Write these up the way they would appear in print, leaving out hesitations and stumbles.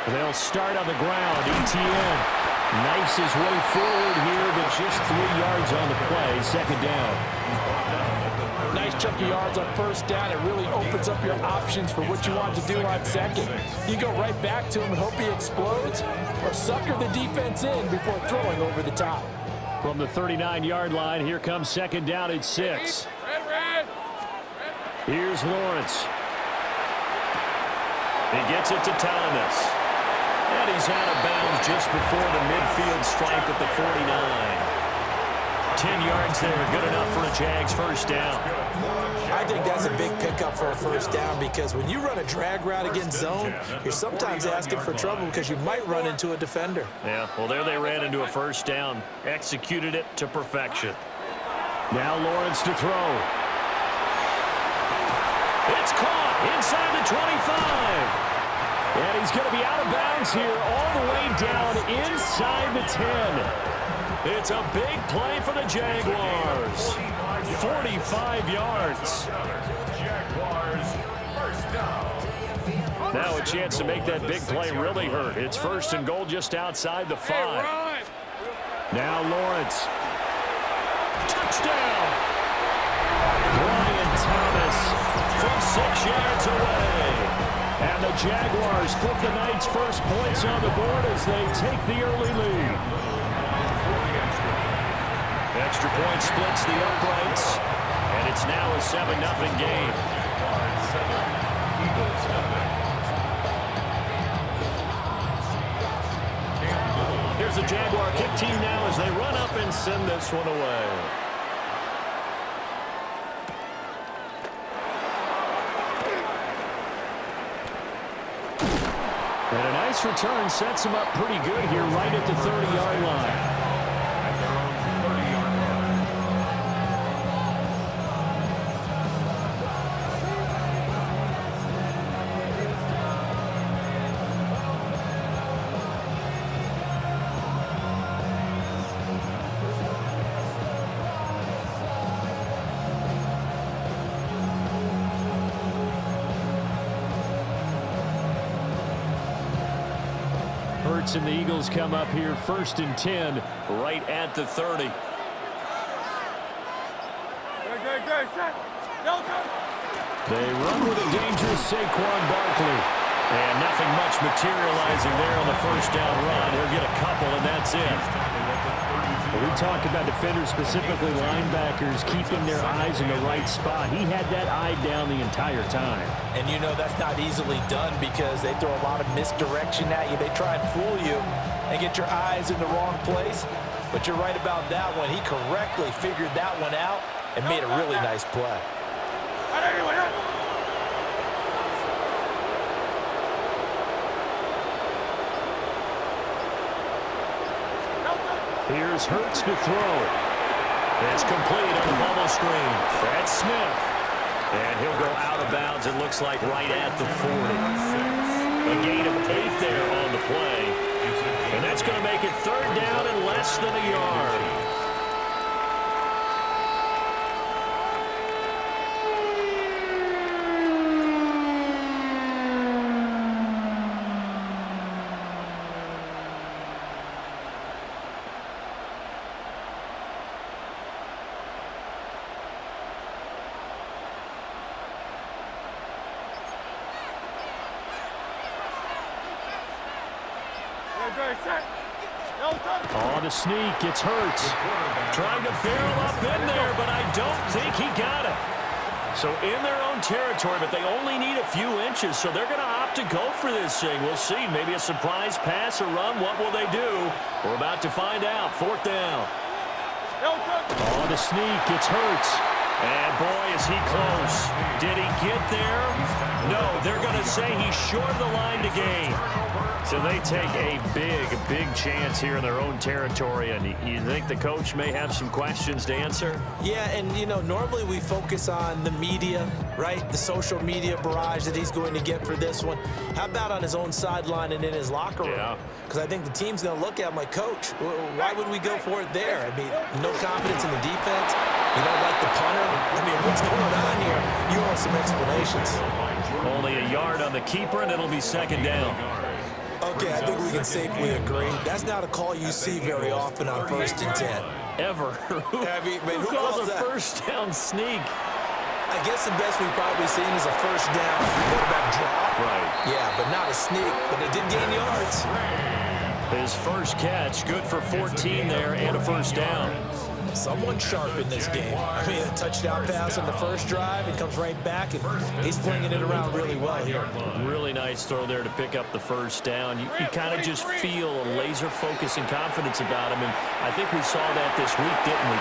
They'll start on the ground. ETN knifes his way forward here, but just 3 yards on the play. Second down. Nice chunk of yards on first down. It really opens up your options for what you want to do on second. You go right back to him and hope he explodes, or sucker the defense in before throwing over the top. From the 39-yard line, here comes second down at 6. Here's Lawrence. He gets it to Thomas. And he's out of bounds just before the midfield stripe at the 49. 10 yards there, good enough for a Jags first down. I think that's a big pickup for a first down, because when you run a drag route against zone, you're sometimes asking for trouble because you might run into a defender. Yeah, well, there they ran into a first down. Executed it to perfection. Now Lawrence to throw. It's caught inside the 25. And he's going to be out of bounds here all the way down inside the 10. It's a big play for the Jaguars. 45 yards. Now a chance to make that big play really hurt. It's first and goal just outside the 5. Now Lawrence. Touchdown. Brian Thomas from 6 yards away. And the Jaguars put the Knights' first points on the board as they take the early lead. Extra point splits the uprights, and it's now a 7-0 game. Here's the Jaguar kick team now as they run up and send this one away. And a nice return sets him up pretty good here right at the 30-yard line. And the Eagles come up here first and 10 right at the 30. They run with a dangerous Saquon Barkley. And nothing much materializing there on the first down run. He'll get a couple, and that's it. We talked about defenders, specifically linebackers, keeping their eyes in the right spot. He had that eye down the entire time. And you know that's not easily done because they throw a lot of misdirection at you. They try and fool you and get your eyes in the wrong place. But you're right about that one. He correctly figured that one out and made a really nice play. Here's Hurts to throw. It's complete on the bubble screen. That's Smith. And he'll go out of bounds, it looks like, right at the 40. A gain of 8 there on the play. And that's going to make it third down and less than a yard. On the sneak, it's Hurts. Trying to barrel up in there, but I don't think he got it. So in their own territory, but they only need a few inches, so they're going to opt to go for this thing. We'll see. Maybe a surprise pass or run. What will they do? We're about to find out. Fourth down. On the sneak, it's Hurts. And boy, is he close. Did he get there? No, they're going to say he's short of the line to gain. So they take a big chance here in their own territory. And you think the coach may have some questions to answer? Yeah, and, you know, normally we focus on the media, right? The social media barrage that he's going to get for this one. How about on his own sideline and in his locker room? Yeah. Because I think the team's going to look at him like, Coach, why would we go for it there? I mean, no confidence in the defense. You don't like the punter. I mean, what's going on here? You want some explanations. Well, Only a yard on the keeper, and it'll be second down. Okay, I think we can safely agree. That's not a call you see very often on 1st and 10. Ever. Who calls a first down sneak? I guess the best we've probably seen is a first down quarterback drop. Right. Yeah, but not a sneak, but it did gain yards. His first catch, good for 14 there and a first down. Someone sharp in this game. I mean, a touchdown pass on the first drive, it comes right back, and he's flinging it around really well here. Really nice throw there to pick up the first down. You kind of just feel a laser focus and confidence about him, and I think we saw that this week, didn't we?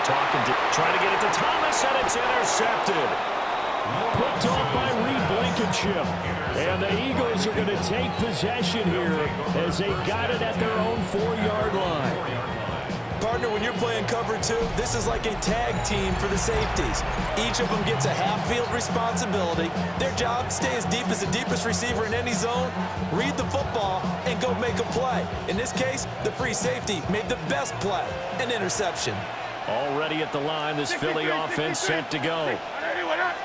Trying to get it to Thomas, and it's intercepted. Picked off by Reed Blankenship. And the Eagles are going to take possession here as they've got it at their own 4-yard line. Partner, when you're playing cover 2, this is like a tag team for the safeties. Each of them gets a half-field responsibility. Their job, stay as deep as the deepest receiver in any zone, read the football, and go make a play. In this case, the free safety made the best play, an interception. Already at the line, this Philly offense set to go.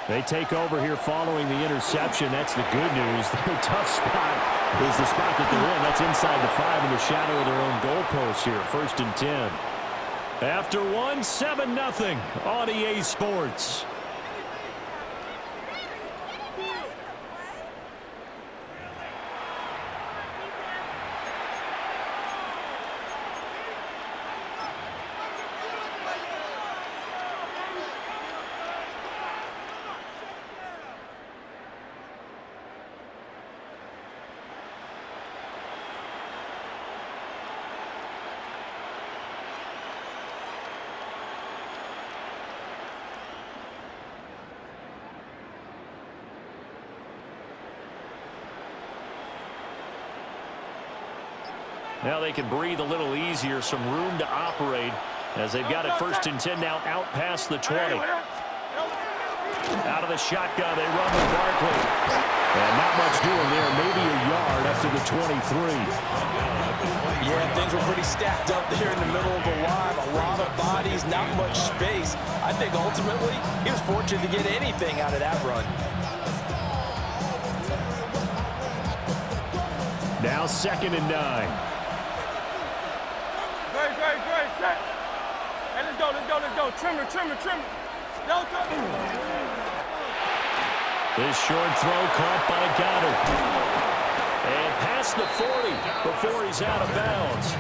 They take over here following the interception. That's the good news. Their tough spot is the spot that they're in. That's inside the 5 in the shadow of their own goalpost here. 1st and 10. After 7-0 on EA Sports. Now they can breathe a little easier, some room to operate as they've got it 1st and 10 now out past the 20. Out of the shotgun, they run with Barkley. And not much doing there, maybe a yard up to the 23. Yeah, things were pretty stacked up there in the middle of the line. A lot of bodies, not much space. I think ultimately he was fortunate to get anything out of that run. Now 2nd and 9. Great. Hey, let's go. Trimmer. This short throw caught by Goddard. And past the 40 before he's out of bounds.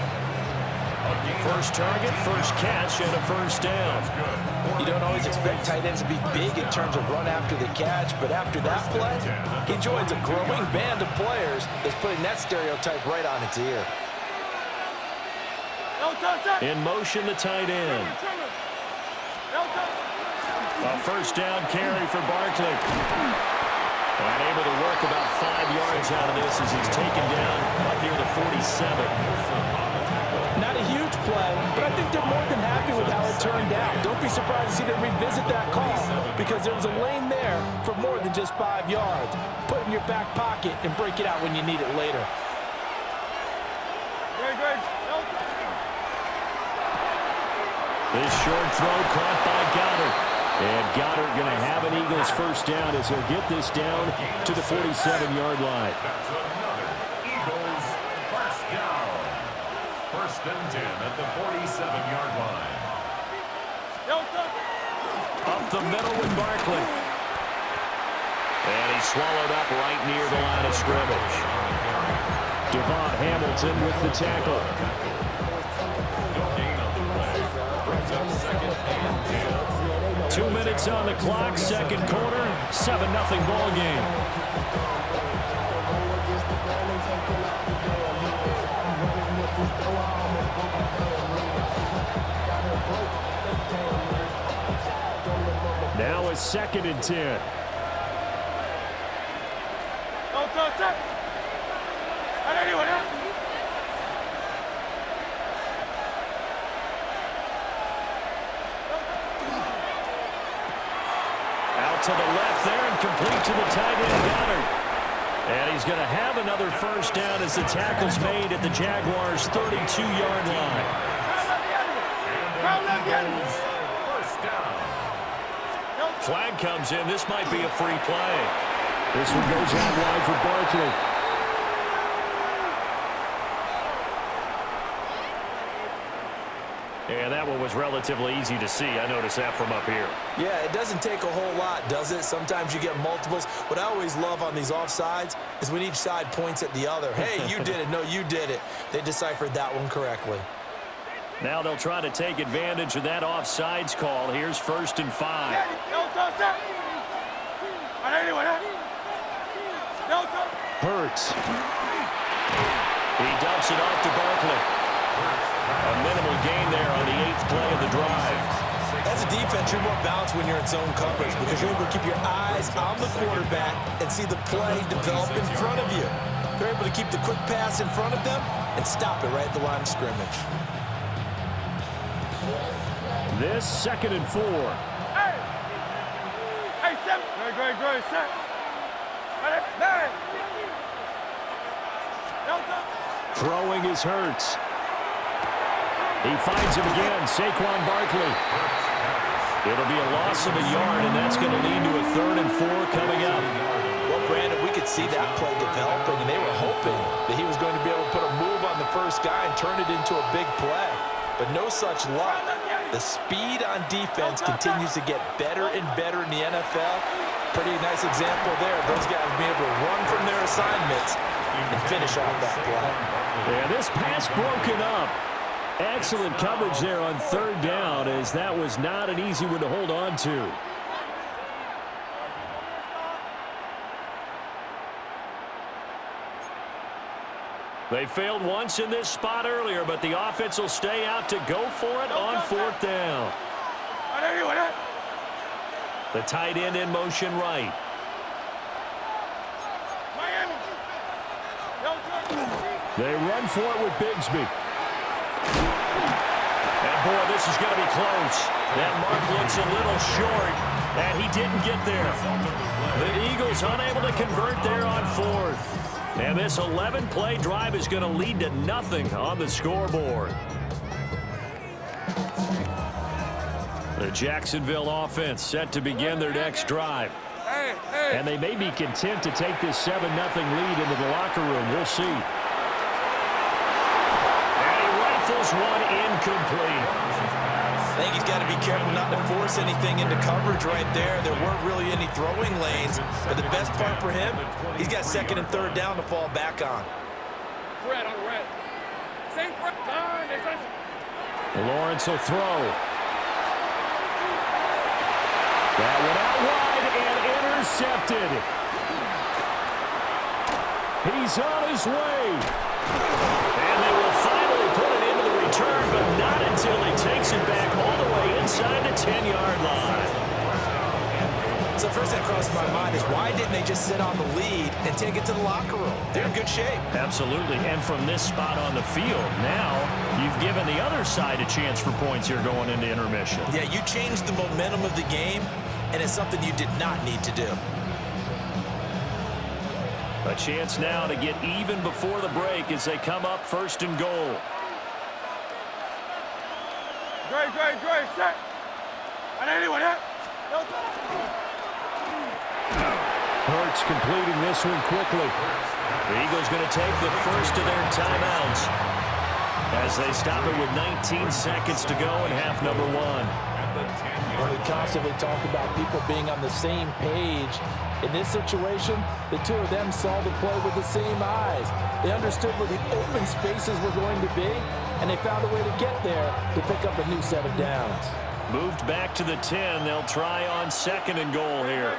First target, first catch, and a first down. You don't always expect tight ends to be big in terms of run after the catch, but after that play, he joins a growing band of players that's putting that stereotype right on its ear. In motion, the tight end. A first down carry for Barkley. And able to work about 5 yards out of this as he's taken down up near the 47. Not a huge play, but I think they're more than happy with how it turned out. Don't be surprised to see them revisit that call because there was a lane there for more than just 5 yards. Put it in your back pocket and break it out when you need it later. This short throw caught by Goddard. And Goddard going to have an Eagles first down as he'll get this down to the 47-yard line. That's another Eagles first down. 1st and 10 at the 47-yard line. Up the middle with Barkley. And he's swallowed up right near the line of scrimmage. Devon Hamilton with the tackle. 2 minutes on the clock, 2nd quarter, 7-0 ball game. Now it's 2nd and 10. To the left there and complete to the tight end, Goddard. And he's going to have another first down as the tackle's made at the Jaguars' 32-yard line. Flag comes in. This might be a free play. This one goes out wide for Barkley. And that one was relatively easy to see. I noticed that from up here. Yeah, it doesn't take a whole lot, does it? Sometimes you get multiples. What I always love on these offsides is when each side points at the other. Hey, you did it. No, you did it. They deciphered that one correctly. Now they'll try to take advantage of that offsides call. Here's 1st and 5. Hurts. He dumps it off to Barkley. A minimal gain there on the 8th play of the drive. As a defense, you're more balanced when you're in zone coverage because you're able to keep your eyes on the quarterback and see the play develop in front of you. They're able to keep the quick pass in front of them and stop it right at the line of scrimmage. This 2nd and 4. Hey! Hey, 7. Great, set. Hey! Throwing is Hurts. He finds him again, Saquon Barkley. It'll be a loss of a yard, and that's going to lead to a 3rd and 4 coming up. Well, Brandon, we could see that play developing, and they were hoping that he was going to be able to put a move on the first guy and turn it into a big play. But no such luck. The speed on defense continues to get better and better in the NFL. Pretty nice example there of those guys being able to run from their assignments and finish off that play. Yeah, this pass broken up. Excellent coverage there on 3rd down, as that was not an easy one to hold on to. They failed once in this spot earlier, but the offense will stay out to go for it on 4th down. The tight end in motion right. They run for it with Bigsby. And boy, this is going to be close. That mark looks a little short, and he didn't get there. The Eagles unable to convert there on 4th. And this 11-play drive is going to lead to nothing on the scoreboard. The Jacksonville offense set to begin their next drive. And they may be content to take this 7-0 lead into the locker room. We'll see. One incomplete. I think he's got to be careful not to force anything into coverage right there. There weren't really any throwing lanes, but the best part for him, he's got 2nd and 3rd down to fall back on. Red on red. Same Lawrence will throw. That one out wide and intercepted. He's on his way. And they will finally put it into the return, but not until he takes it back all the way inside the 10-yard line. So first thing that crosses my mind is why didn't they just sit on the lead and take it to the locker room? They're in good shape. Absolutely, and from this spot on the field, now you've given the other side a chance for points here going into intermission. Yeah, you changed the momentum of the game, and it's something you did not need to do. A chance now to get even before the break as they come up 1st and goal. Great, set. Hurts completing this one quickly. The Eagles going to take the first of their timeouts as they stop it with 19 seconds to go in half number 1. And we constantly talk about people being on the same page. In this situation, the two of them saw the play with the same eyes. They understood where the open spaces were going to be, and they found a way to get there to pick up a new set of downs. Moved back to the 10. They'll try on 2nd and goal here.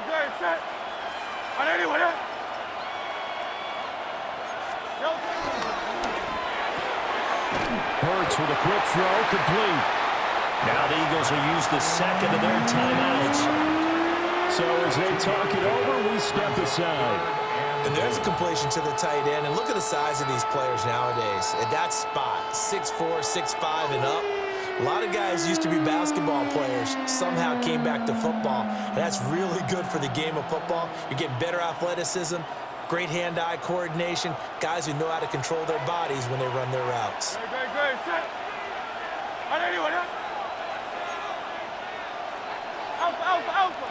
Hurts with a quick throw, complete. Now the Eagles will use the 2nd of their timeouts. So as they talk it over, we step aside. And there's a completion to the tight end. And look at the size of these players nowadays. At that spot, 6'4", 6'5", and up. A lot of guys used to be basketball players, somehow came back to football. And that's really good for the game of football. You're getting better athleticism, great hand-eye coordination, guys who know how to control their bodies when they run their routes. Great, set. Alpha.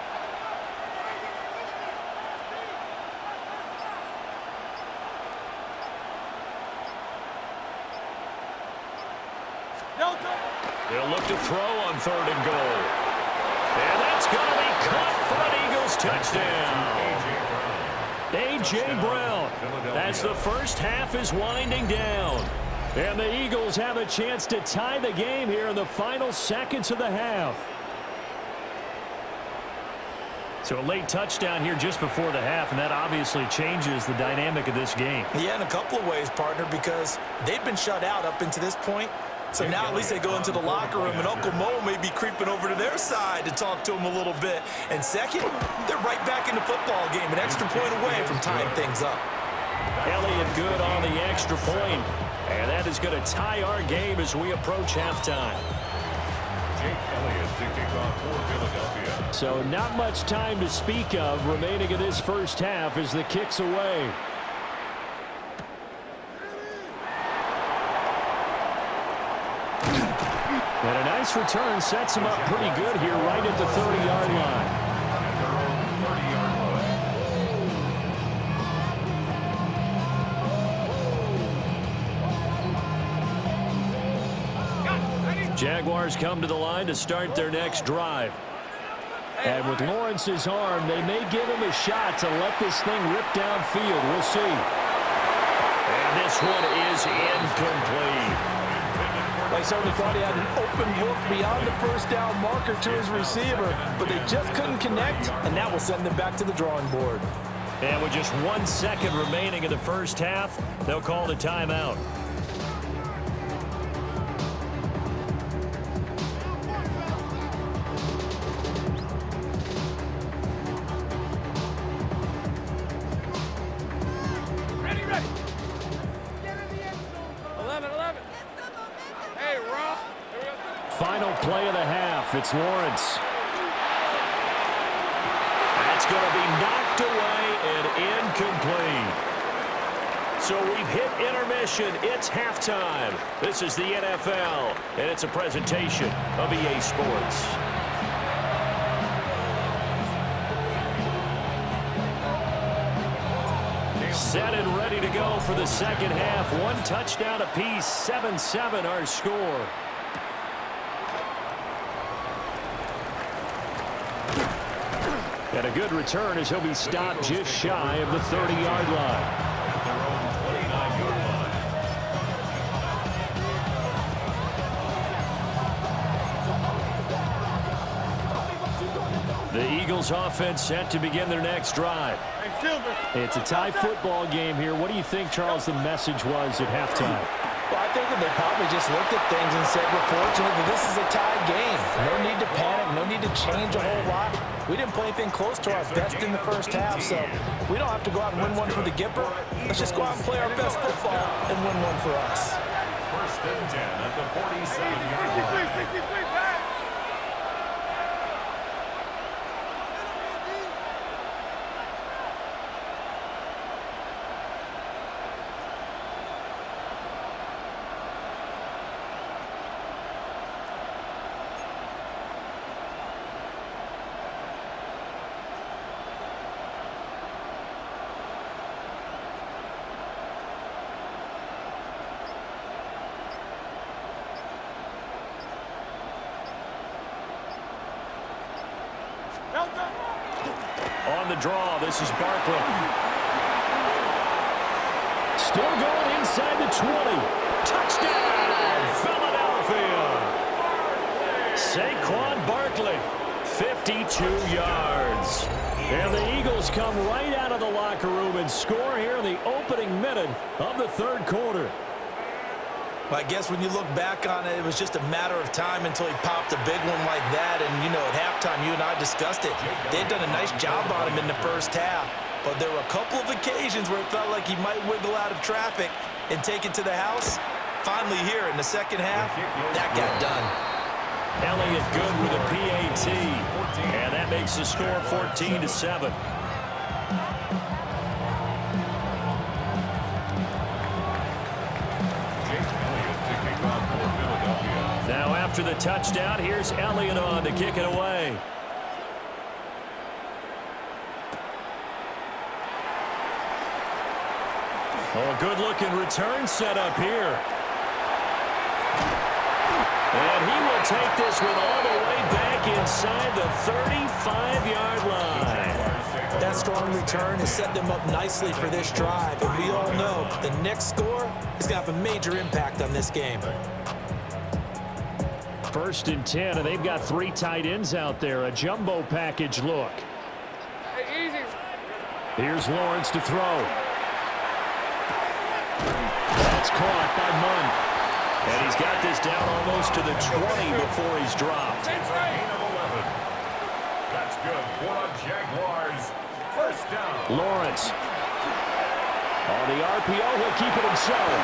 Delta. They'll look to throw on 3rd and goal. And that's going to be caught for an Eagles touchdown. A.J. Brown. As the first half is winding down. And the Eagles have a chance to tie the game here in the final seconds of the half. So a late touchdown here just before the half, and that obviously changes the dynamic of this game. Yeah, in a couple of ways, partner, because they've been shut out up until this point. So now at least they go into the locker room, and Uncle Mo may be creeping over to their side to talk to them a little bit. And second, they're right back in the football game, an extra point away from tying things up. Elliott good on the extra point. And that is going to tie our game as we approach halftime. Jake Elliott to kick off for Philadelphia. So not much time to speak of remaining in this first half as the kick's away. And a nice return sets him up pretty good here right at the 30-yard line. At their own 30-yard line. Jaguars come to the line to start their next drive. And with Lawrence's arm, they may give him a shot to let this thing rip downfield. We'll see. And this one is incomplete. They certainly thought he had an open look beyond the first down marker to his receiver, but they just couldn't connect, and that will send them back to the drawing board. And with just 1 second remaining in the first half, they'll call the timeout. Ready, ready. 11, 11. Hey, Ross. Here we go. Final play of the half. It's Lawrence. That's going to be knocked away and incomplete. So we've hit intermission. It's halftime. This is the NFL, and it's a presentation of EA Sports. Set and ready to go for the second half. 1 touchdown apiece, 7-7 our score. And a good return as he'll be stopped just shy of the 30-yard line. At their own 29-yard line. The Eagles offense set to begin their next drive. Hey, Silver. It's a tie football game here. What do you think, Charles, the message was at halftime? Well, I think that they probably just looked at things and said, we're fortunate that this is a tie game. No need to panic, no need to change a whole lot. We didn't play anything close to our best in the first half, so we don't have to go out and win one for the Gipper. Let's just go out and play our best football and win one for us. 1st and 10 at the 47-yard line. 63, back. Delta. On the draw, this is Barkley. Still going inside the 20. Touchdown, Philadelphia. Saquon Barkley, 52 yards. And the Eagles come right out of the locker room and score here in the opening minute of the third quarter. Well, I guess when you look back on it, it was just a matter of time until he popped a big one like that. And, you know, at halftime, you and I discussed it. They'd done a nice job on him in the first half. But there were a couple of occasions where it felt like he might wiggle out of traffic and take it to the house. Finally here in the second half, that got done. Elliott good with a PAT. And that makes the score 14-7. Now after the touchdown, here's Elliott on to kick it away. Oh, good-looking return set up here. And he will take this one all the way back inside the 35-yard line. That strong return has set them up nicely for this drive. And we all know the next score is going to have a major impact on this game. 1st and 10, and they've got 3 tight ends out there. A jumbo package look. Hey, easy. Here's Lawrence to throw. That's caught by Munn. And he's got this down almost to the 20 before he's dropped. Gain of 11. That's good for the Jaguars. 1st down. Lawrence. On the RPO, he'll keep it himself.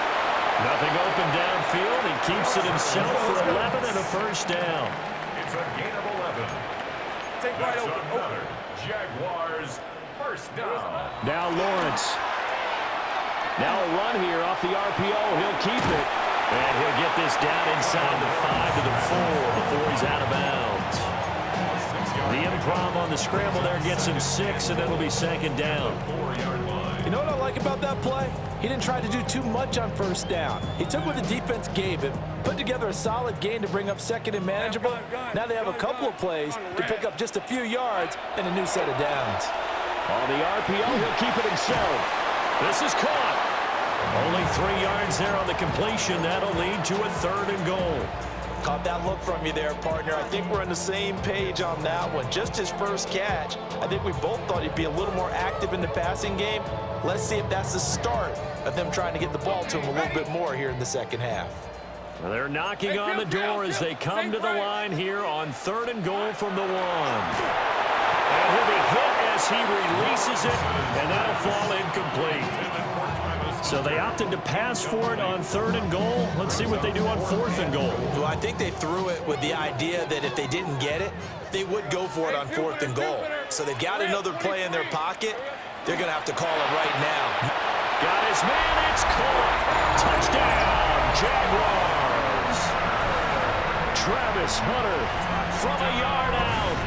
Nothing open downfield. He keeps it himself for 11 and a 1st down. It's a gain of 11. That's another Jaguars 1st down. Now Lawrence. Now a run here off the RPO. He'll keep it. And he'll get this down inside the 5 to the 4 before he's out of bounds. The improv on the scramble there gets him 6, and it'll be 2nd down. You know what I like about that play? He didn't try to do too much on 1st down. He took what the defense gave him, put together a solid gain to bring up 2nd and manageable. Now they have a couple of plays to pick up just a few yards and a new set of downs. On the RPO, he'll keep it himself. This is caught. Only 3 yards there on the completion. That'll lead to a 3rd and goal. Caught that look from you there, partner. I think we're on the same page on that one. Just his first catch. I think we both thought he'd be a little more active in the passing game. Let's see if that's the start of them trying to get the ball to him a little bit more here in the 2nd half. Well, they're knocking on the door as they come to the line here on 3rd and goal from the 1. And he'll be hit as he releases it, and that'll fall incomplete. So they opted to pass for it on 3rd and goal. Let's see what they do on 4th and goal. Well, I think they threw it with the idea that if they didn't get it, they would go for it on 4th and goal. So they've got another play in their pocket. They're going to have to call it right now. Got his man. It's caught. Touchdown, Jaguars. Travis Hunter from a yard out.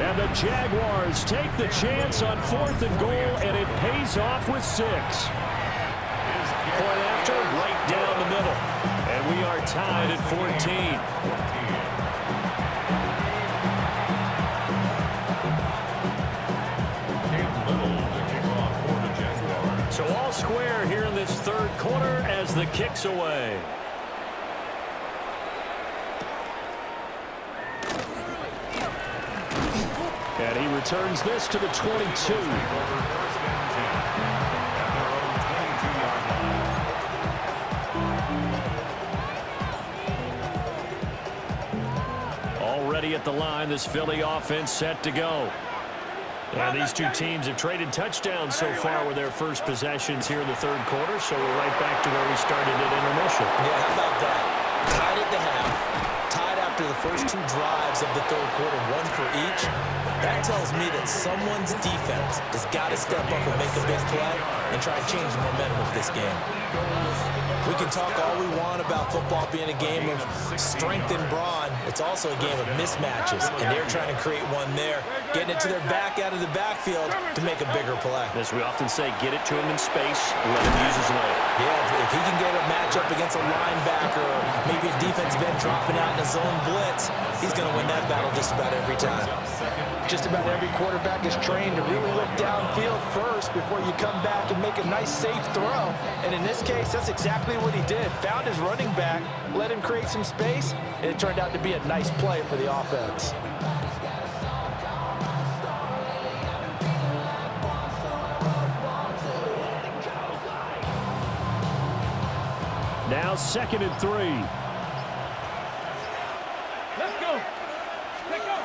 And the Jaguars take the chance on 4th and goal, and it pays off with 6. Point after, right down the middle. And we are tied at 14. So all square here in this 3rd quarter as the kick's away. And he returns this to the 22. Already at the line, this Philly offense set to go. And these two teams have traded touchdowns so far with their first possessions here in the 3rd quarter, so we're right back to where we started at intermission. Yeah, how about that? Tied at the half, tied after the first 2 drives of the 3rd quarter, 1 for each. That tells me that someone's defense has got to step up and make a big play and try and change the momentum of this game. We can talk all we want about football being a game of strength and brawn. It's also a game of mismatches, and they're trying to create one there, getting it to their back out of the backfield to make a bigger play. As we often say, get it to him in space, let him use his leg. Yeah, if he can get a matchup against a linebacker or maybe a defensive end dropping out in a zone blitz, he's going to win that battle just about every time. Just about every quarterback is trained to really look downfield first before you come back and make a nice, safe throw. And in this case, that's exactly what he did. Found his running back, let him create some space, and it turned out to be a nice play for the offense. Now 2nd and 3. Let's go. Let's go.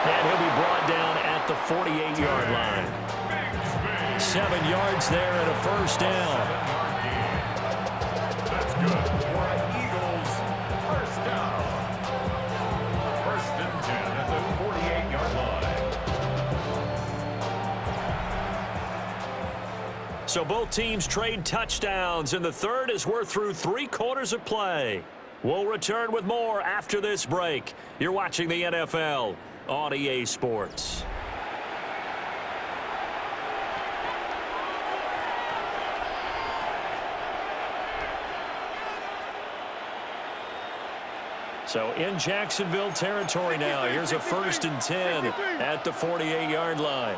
And he'll be brought down at the 48-yard line. 7 yards there and a 1st down. That's good for an Eagles 1st down. 1st and 10 at the 48-yard line. So both teams trade touchdowns in the 3rd as we're through 3 quarters of play. We'll return with more after this break. You're watching the NFL on EA Sports. So in Jacksonville territory now. Here's a 1st and 10 at the 48-yard line.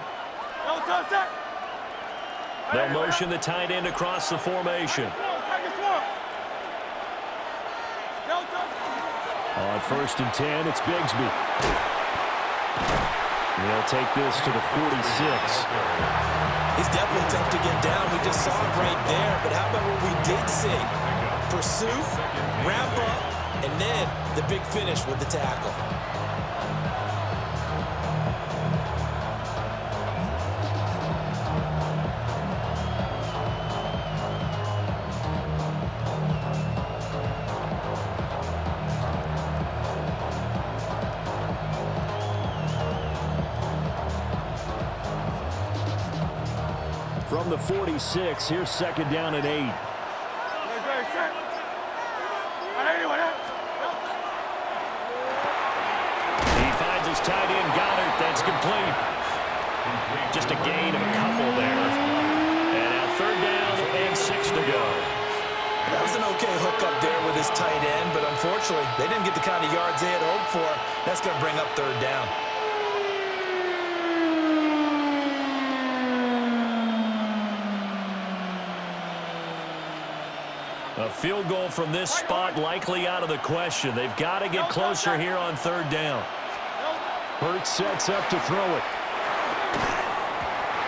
They'll motion the tight end across the formation. On 1st and 10, it's Bigsby. They'll take this to the 46. He's definitely tough to get down. We just saw it right there. But how about what we did see? Pursuit, wrap up, and then the big finish with the tackle. From the 46, here's 2nd down and 8. He finds his tight end, Goddard. That's complete. Just a gain of a couple there. And now 3rd down and 6 to go. That was an okay hookup there with his tight end, but unfortunately, they didn't get the kind of yards they had hoped for. That's going to bring up 3rd down. A field goal from this spot likely out of the question. They've got to get closer here on 3rd down. Hurts sets up to throw it.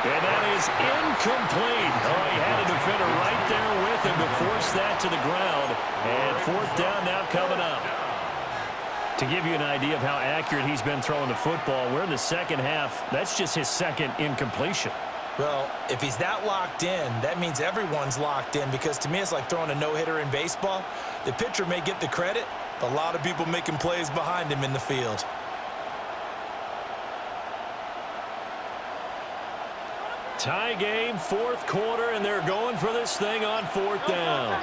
And that is incomplete. Oh, he had a defender right there with him to force that to the ground. And 4th down now coming up. To give you an idea of how accurate he's been throwing the football, we're in the 2nd half. That's just his 2nd incompletion. Well, if he's that locked in, that means everyone's locked in, because to me it's like throwing a no-hitter in baseball. The pitcher may get the credit, but a lot of people making plays behind him in the field. Tie game, 4th quarter, and they're going for this thing on 4th down.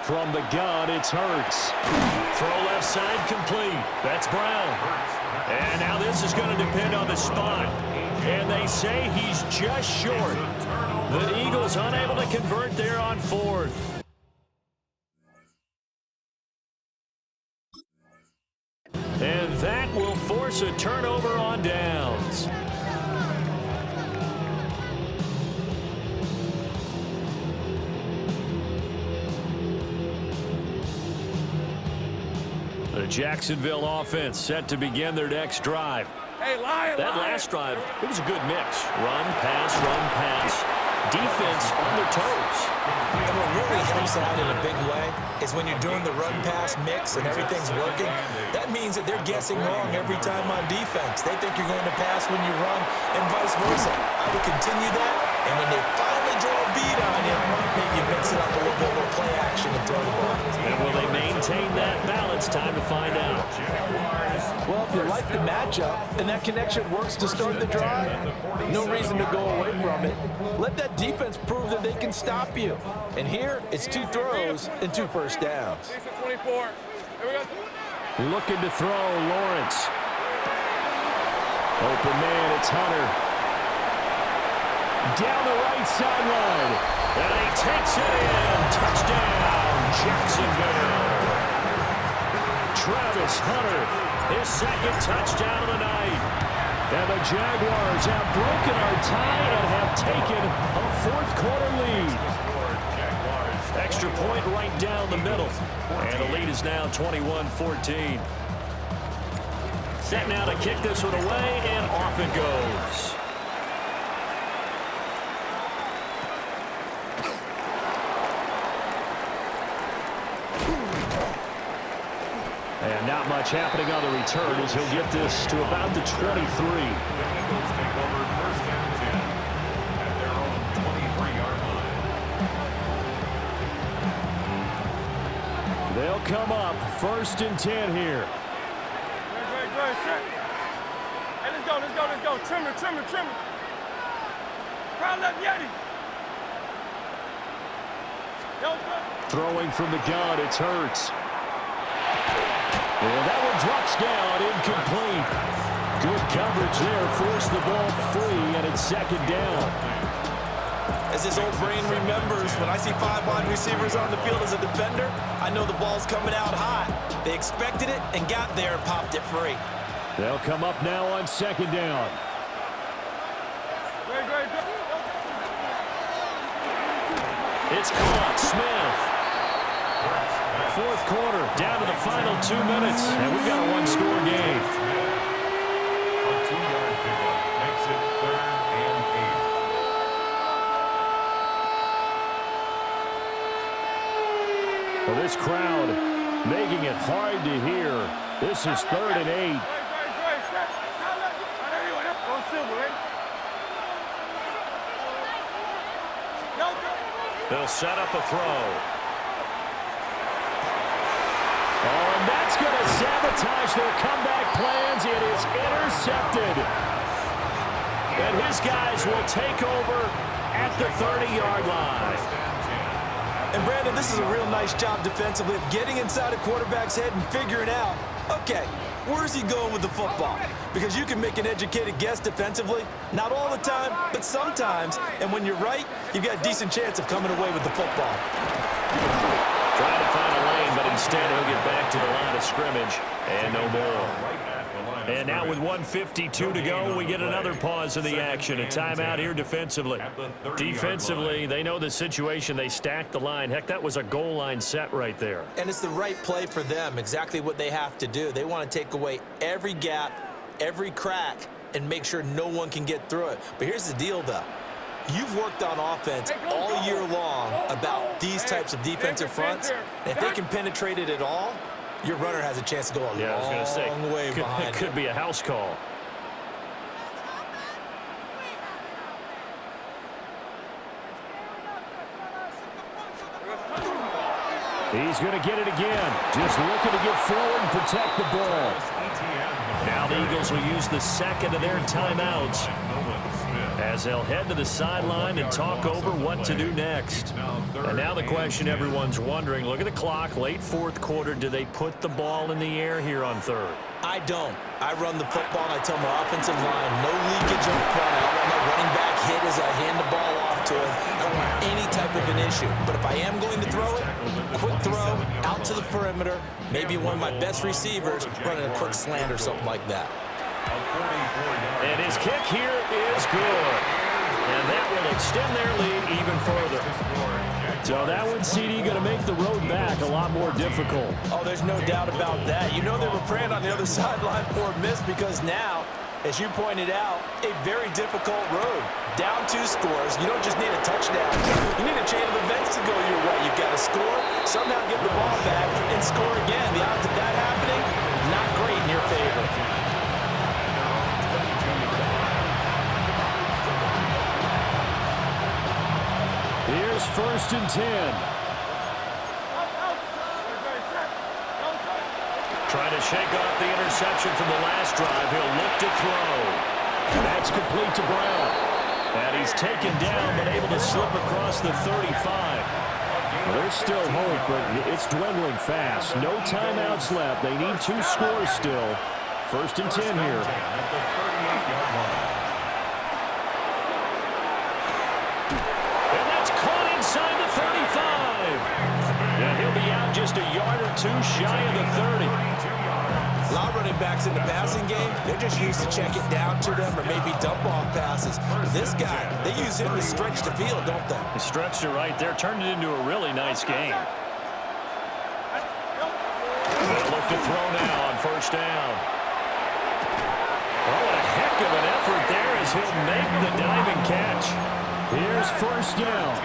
From the gun, it's Hurts. Throw left side complete. That's Brown. And now this is going to depend on the spot. And they say he's just short. The Eagles unable to convert there on 4th. And that will force a turnover on downs. The Jacksonville offense set to begin their next drive. That last drive, it was a good mix. Run, pass, defense on their toes. And what really helps out in a big way is when you're doing the run-pass mix and everything's working, that means that they're guessing wrong every time on defense. They think you're going to pass when you run and vice versa. I would continue that, and when they finally draw a beat on you, maybe you mix it up a little bit more play action and throw the ball. And will they maintain that balance? Time to find out. Well, if you like the matchup and that connection works to start the drive, no reason to go away from it. Let that defense prove that they can stop you. And here, it's 2 throws and 2 first downs. 24. Looking to throw, Lawrence. Open man, it's Hunter. Down the right sideline. And he takes it in. Touchdown, Jacksonville. Travis Hunter, his 2nd touchdown of the night. And the Jaguars have broken our tie and have taken a 4th quarter lead. Extra point right down the middle. And the lead is now 21-14. Set now to kick this one away, and off it goes. And not much happening on the return as he'll get this to about the 23. The Eagles take over 1st and 10 at their own 23-yard line. They'll come up 1st and 10 here. Hey, let's go. Trimmer. Crowd left Yeti. Throwing from the gun, it's Hurts. And that one drops down, incomplete. Good coverage there, forced the ball free, and it's 2nd down. As this old brain remembers, when I see 5 wide receivers on the field as a defender, I know the ball's coming out hot. They expected it and got there and popped it free. They'll come up now on second down. It's caught. Smith. Fourth quarter, down to the final 2 minutes, and we've got a one-score game. A 2-yard pickup makes it 3rd and 8. Well, this crowd making it hard to hear. This is 3rd and 8. They'll set up a throw. Oh, and that's going to sabotage their comeback plans. It is intercepted. And his guys will take over at the 30-yard line. And, Brandon, this is a real nice job defensively of getting inside a quarterback's head and figuring out, okay, where's he going with the football? Because you can make an educated guess defensively. Not all the time, but sometimes. And when you're right, you've got a decent chance of coming away with the football. Trying to find a lane, but instead he'll get back to the line of scrimmage and no more. And now with 1:52 to go, we get another pause in the action. A timeout here defensively. Defensively, they know the situation. They stack the line. Heck, that was a goal line set right there. And it's the right play for them, exactly what they have to do. They want to take away every gap, every crack, and make sure no one can get through it. But here's the deal, though. You've worked on offense all year long about these types of defensive fronts. And if they can penetrate it at all, your runner has a chance to go a long way behind. It could be a house call. He's going to get it again. Just looking to get forward and protect the ball. Now the Eagles will use the second of their timeouts as they'll head to the sideline and talk over what to do next. And now the question everyone's wondering, look at the clock, late fourth quarter, do they put the ball in the air here on third? I don't. I run the football, and I tell my offensive line, no leakage up front. I don't want my running back hit as I hand the ball off to him. I don't want any type of an issue. But if I am going to throw it, quick throw, out to the perimeter, maybe one of my best receivers running a quick slant or something like that. And his kick here is good. And that will extend their lead even further. So that one, CD, going to make the road back a lot more difficult. Oh, there's no doubt about that. You know they were praying on the other sideline for a miss because now, as you pointed out, a very difficult road. Down 2 scores. You don't just need a touchdown. You need a chain of events to go your way. You've got to score, somehow get the ball back, and score again. The odds of that happening, not great in your favor. Here's 1st and 10. Trying to shake off the interception from the last drive. He'll look to throw. That's complete to Brown. And he's taken down, but able to slip across the 35. Well, there's still hope, but it's dwindling fast. No timeouts left. They need 2 scores still. 1st and 10 here. Inside the 35. And he'll be out just a yard or 2 shy of the 30. A lot of running backs in the passing game, they're just used to check it down to them or maybe dump-off passes. This guy, they use him to stretch the field, don't they? He stretched it right there, turned it into a really nice game. They'll look to throw now on 1st down. Oh, what a heck of an effort there as he'll make the diving catch. Here's 1st down.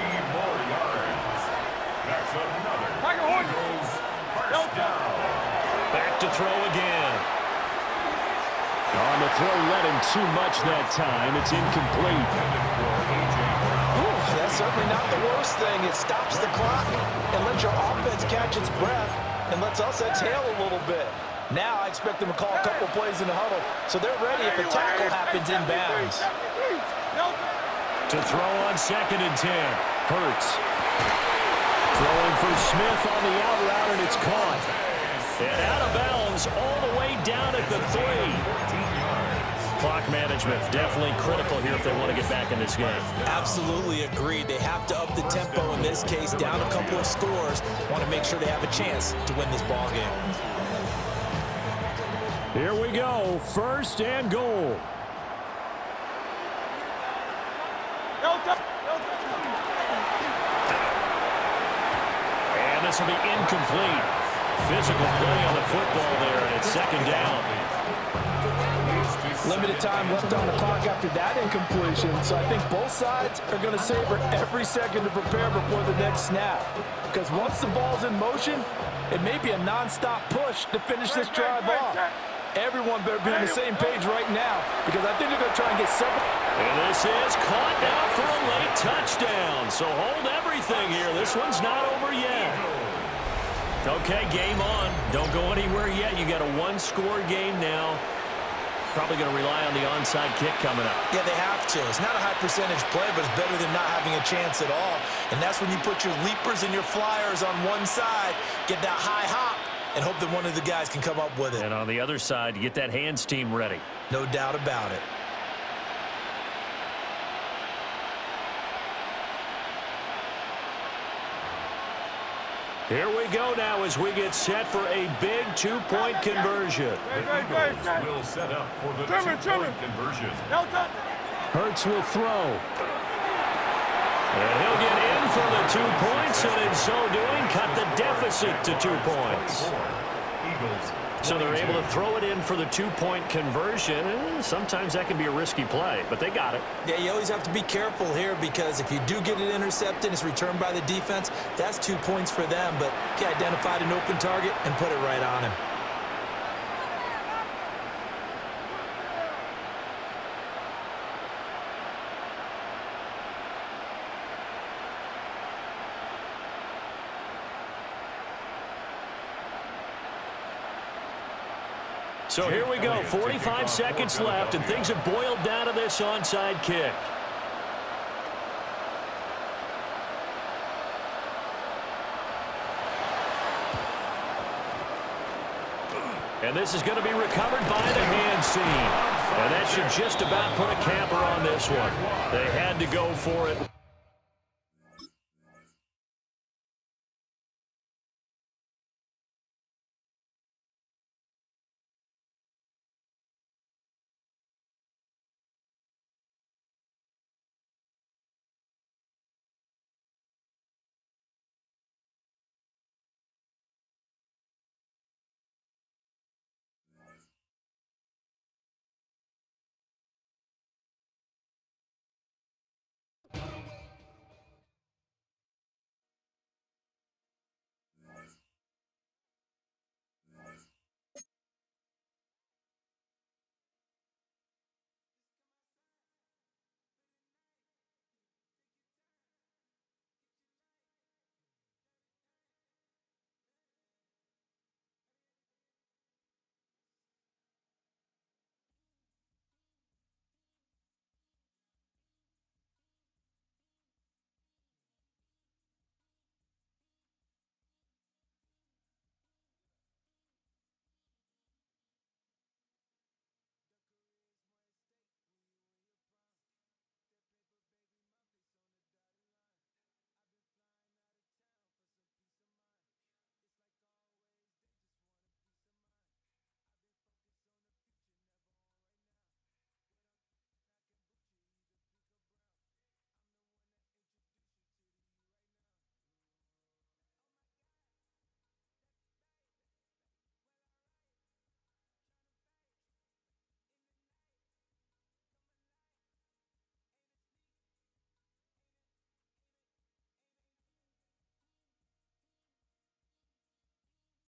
Back to throw again. On the throw, led him too much that time. It's incomplete. Ooh, that's certainly not the worst thing. It stops the clock and lets your offense catch its breath and lets us exhale a little bit. Now I expect them to call a couple plays in the huddle, so they're ready if a tackle happens inbounds. To throw on 2nd and 10. Hurts. Throwing for Smith on the out route, and it's caught. And out of bounds all the way down at the 3. Clock management, definitely critical here if they want to get back in this game. Absolutely agreed. They have to up the tempo in this case, down a couple of scores. Want to make sure they have a chance to win this ball game. Here we go, 1st and goal. And this will be incomplete. Physical play on the football there, and it's 2nd down. Limited time left on the clock after that incompletion, so I think both sides are going to savor every second to prepare before the next snap. Because once the ball's in motion, it may be a non-stop push to finish this drive off. Everyone better be on the same page right now, because I think they're going to try and get several. And this is caught now for a late touchdown. So hold everything here. This one's not over yet. Okay, game on. Don't go anywhere yet. You got a 1-score game now. Probably going to rely on the onside kick coming up. Yeah, they have to. It's not a high percentage play, but it's better than not having a chance at all. And that's when you put your leapers and your flyers on one side, get that high hop, and hope that one of the guys can come up with it. And on the other side, you get that hands team ready. No doubt about it. Here we go now as we get set for a big 2-point conversion. The Eagles will set up for the 2-point conversion. Hurts will throw. And he'll get in for the 2 points, and in so doing, cut the deficit to 2 points. Eagles. So they're able to throw it in for the 2-point conversion, and sometimes that can be a risky play, but they got it. Yeah, you always have to be careful here, because if you do get it intercepted, it's returned by the defense, that's 2 points for them, but he identified an open target and put it right on him. So here we go, 45 seconds left, and things have boiled down to this onside kick. And this is going to be recovered by the hands team. And that should just about put a camper on this one. They had to go for it.